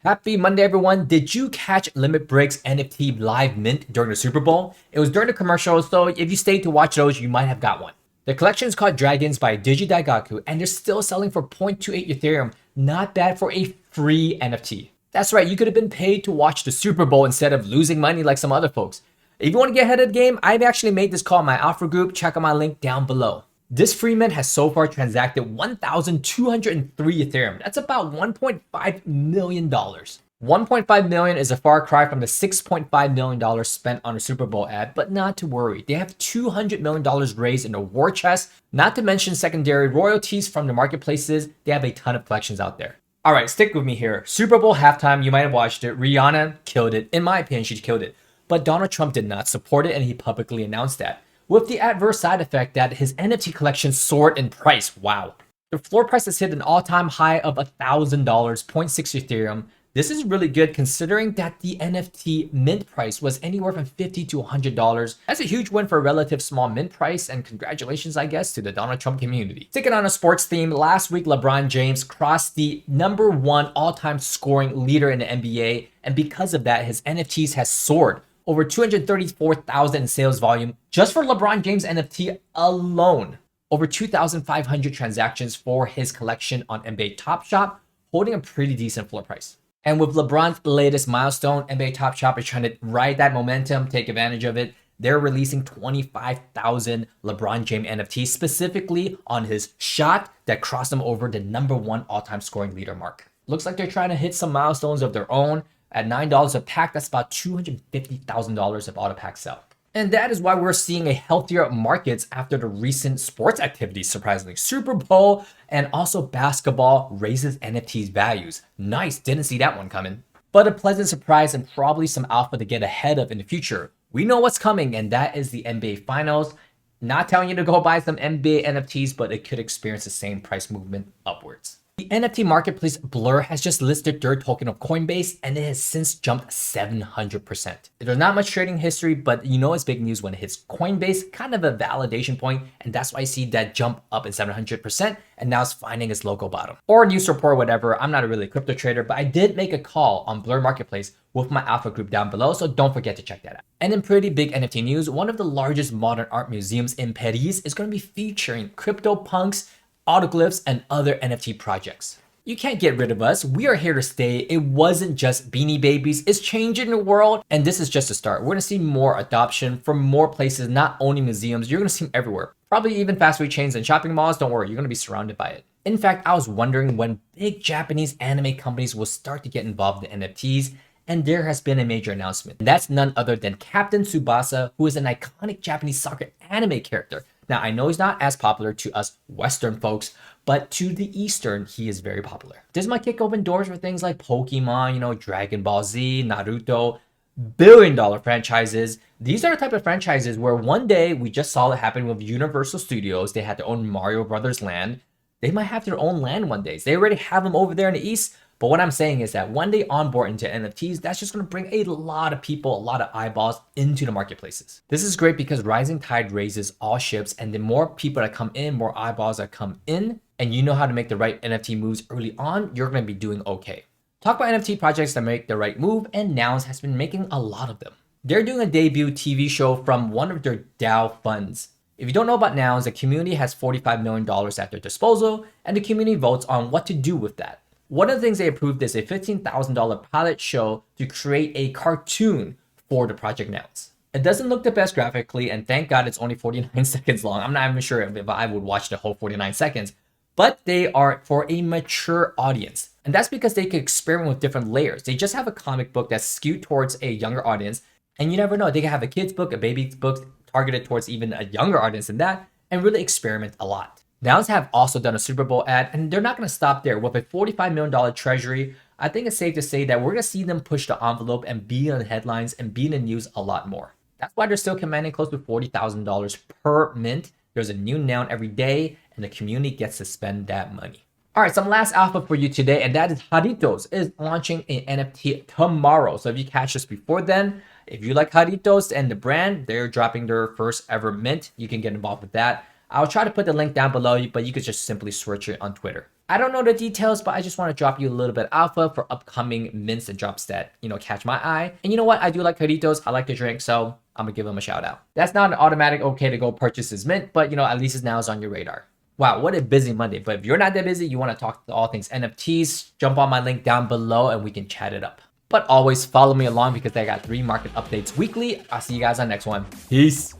Happy Monday, everyone. Did you catch Limit Break's NFT live mint during the Super Bowl? It was during the commercial, so if you stayed to watch those, you might have got one. The collection is called Dragons by Digidaigaku, and they're still selling for 0.28 Ethereum. Not bad for a free NFT. That's right, you could have been paid to watch the Super Bowl instead of losing money like some other folks. If you want to get ahead of the game, I've actually made this call in my alpha group. Check out my link down below. This free mint has so far transacted 1,203 Ethereum. That's about $1.5 million. 1.5 million is a far cry from the $6.5 million spent on a Super Bowl ad, but not to worry. They have $200 million raised in the war chest, not to mention secondary royalties from the marketplaces. They have a ton of collections out there. All right, stick with me here. Super Bowl halftime, you might have watched it. Rihanna killed it. In my opinion, she killed it. But Donald Trump did not support it, and he publicly announced that, with the adverse side effect that his NFT collection soared in price. Wow. The floor price has hit an all-time high of $1,000, 0.6 Ethereum. This is really good considering that the NFT mint price was anywhere from $50 to $100. That's a huge win for a relative small mint price, and congratulations, I guess, to the Donald Trump community. Sticking on a sports theme, last week LeBron James crossed the #1 all-time scoring leader in the NBA, and because of that, his NFTs has soared. Over 234,000 in sales volume just for LeBron James NFT alone. Over 2,500 transactions for his collection on NBA Top Shop, holding a pretty decent floor price. And with LeBron's latest milestone, NBA Top Shop is trying to ride that momentum, take advantage of it. They're releasing 25,000 LeBron James NFTs specifically on his shot that crossed him over the #1 all-time scoring leader mark. Looks like they're trying to hit some milestones of their own. At $9 a pack, that's about $250,000 if all the packs sell. And that is why we're seeing a healthier markets after the recent sports activities, surprisingly. Super Bowl and also basketball raises NFTs values. Nice, didn't see that one coming. But a pleasant surprise and probably some alpha to get ahead of in the future. We know what's coming, and that is the NBA Finals. Not telling you to go buy some NBA NFTs, but it could experience the same price movement upwards. The NFT Marketplace Blur has just listed their token of Coinbase, and it has since jumped 700%. There's not much trading history, but you know it's big news when it hits Coinbase, kind of a validation point, and that's why I see that jump up in 700%, and now it's finding its local bottom. Or news report, whatever. I'm not a really crypto trader, but I did make a call on Blur Marketplace with my alpha group down below, so don't forget to check that out. And in pretty big NFT news, one of the largest modern art museums in Paris is going to be featuring CryptoPunks, autoglyphs, and other NFT projects. You can't get rid of us. We are here to stay. It wasn't just Beanie Babies. It's changing the world, and this is just a start. We're going to see more adoption from more places, not only museums. You're going to see them everywhere. Probably even fast food chains and shopping malls. Don't worry, you're going to be surrounded by it. In fact, I was wondering when big Japanese anime companies will start to get involved in NFTs, and there has been a major announcement. And that's none other than Captain Tsubasa, who is an iconic Japanese soccer anime character. Now, I know he's not as popular to us Western folks, but to the Eastern, he is very popular. This might kick open doors for things like Pokemon, Dragon Ball Z, Naruto, billion-dollar franchises. These are the type of franchises where one day we just saw it happen with Universal Studios. They had their own Mario Brothers land. They might have their own land one day. They already have them over there in the East. But what I'm saying is that when they onboard into NFTs, that's just going to bring a lot of people, a lot of eyeballs into the marketplaces. This is great because rising tide raises all ships, and the more people that come in, more eyeballs that come in, and you know how to make the right NFT moves early on, you're going to be doing okay. Talk about NFT projects that make the right move, and Nouns has been making a lot of them. They're doing a debut TV show from one of their DAO funds. If you don't know about Nouns, the community has $45 million at their disposal, and the community votes on what to do with that. One of the things they approved is a $15,000 pilot show to create a cartoon for the project Nouns. It doesn't look the best graphically, and thank God it's only 49 seconds long. I'm not even sure if I would watch the whole 49 seconds, but they are for a mature audience. And that's because they could experiment with different layers. They just have a comic book that's skewed towards a younger audience, and you never know. They can have a kid's book, a baby's book targeted towards even a younger audience than that, and really experiment a lot. Nouns have also done a Super Bowl ad, and they're not going to stop there. With a $45 million treasury, I think it's safe to say that we're going to see them push the envelope and be in the headlines and be in the news a lot more. That's why they're still commanding close to $40,000 per mint. There's a new noun every day, and the community gets to spend that money. All right, some last alpha for you today, and that is Haritos is launching an NFT tomorrow. So if you catch this before then, if you like Haritos and the brand, they're dropping their first ever mint. You can get involved with that. I'll try to put the link down below, but you could just simply search it on Twitter. I don't know the details, but I just want to drop you a little bit of alpha for upcoming mints and drops that, catch my eye. And you know what? I do like Carlitos. I like to drink, so I'm going to give him a shout out. That's not an automatic okay to go purchase his mint, but, at least it's now is on your radar. Wow, what a busy Monday. But if you're not that busy, you want to talk to all things NFTs, jump on my link down below and we can chat it up. But always follow me along because I got 3 market updates weekly. I'll see you guys on the next one. Peace.